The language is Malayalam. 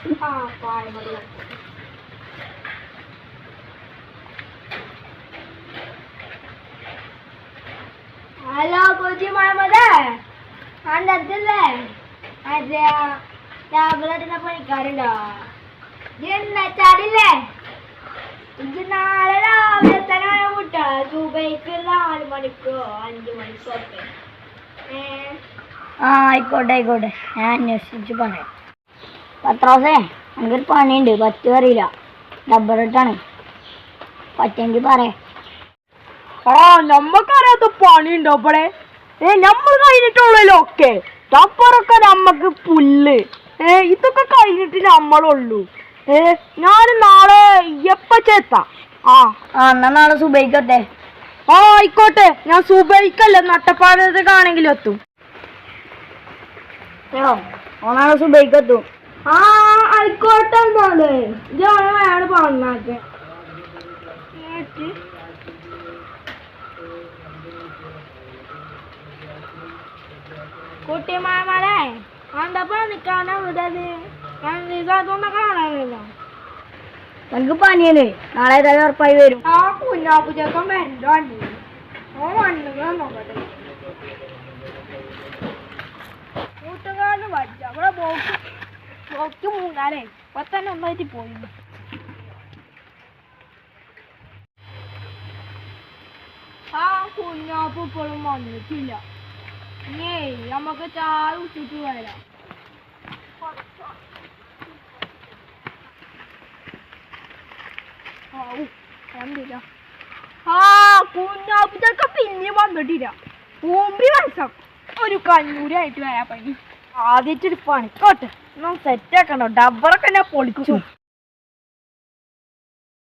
ഹലോ കൊച്ചി മുഹമ്മദേ ആണ്ട് അടുത്തല്ലേ അതെ രാവിലെ പണിക്കാരുണ്ടോ ചാടില്ലേ ഇത് നാളെ രാവിലെ തന്നെ വിട്ടാ ദുബൈക്ക് 4 മണിക്കോ 5 മണിക്കോ ഒക്കെ ആയിക്കോട്ടെ ആയിക്കോട്ടെ ഞാൻ അന്വേഷിച്ച് പറയാം. പത്രോസേ എനിക്കൊരു പണിയുണ്ട്, പറ്റുക അറിയില്ല, ഡബ്ബർ ഇട്ടാണ്, പറ്റെങ്കിൽ പറയാം. നമ്മക്കറിയാത്ത പണിയുണ്ടോ ഇവിടെ? നമ്മൾ കഴിഞ്ഞിട്ടുള്ളല്ലോ ഒക്കെ, ഡബ്ബറൊക്കെ നമ്മക്ക് പുല്ല്. ഇതൊക്കെ കഴിഞ്ഞിട്ട് നമ്മളുള്ളൂ. ഞാൻ നാളെ എപ്പച്ചെത്താം. എന്നാ നാളെ സുബൈക്കത്തെ. ആയിക്കോട്ടെ, ഞാൻ സുബൈക്കല്ല നട്ടപ്പാടത്തേക്കാണെങ്കിലും എത്തും. നാളെ സുബൈക്കെത്തും. ആയിക്കോട്ടെ എന്നാല് അയാള് പറഞ്ഞാക്കെ. കുട്ടിമാരെ എന്താ നിക്കാനാ വിടത്? ഇതൊന്നും കാണാനില്ല. എനിക്ക് പനിയല്ലേ, നാളെ ഏതായാലും ഉറപ്പായി വരും. ആ കുഞ്ഞാപ്പുചക്കം വേണ്ടോണ്ട് ഓ മണ്ണുകൾ നോക്കട്ടെ. കൂട്ടുകാരന് പഠിച്ച അവിടെ ബോക്ക് മൂന്നാലേ പത്തന്നെ ഒന്നായിട്ട് പോയില്ല. ആ കുഞ്ഞാപ്പ് ഇപ്പോഴും വന്നിട്ടില്ല. നമുക്ക് ചായ കുടിച്ചിട്ട് വരാം. കുഞ്ഞാപ്പുചക്ക പിന്നെ വന്നിട്ടില്ല. മുമ്പി വയസ്സം ഒരു കഞ്ഞൂരായിട്ട് വരാൻ പണി. ആദ്യമായിട്ടൊരു പണിക്കോട്ടെ, സെറ്റാക്കണ്ടോ? ഡബ്ബറൊക്കെ ഞാൻ പൊളിച്ചു.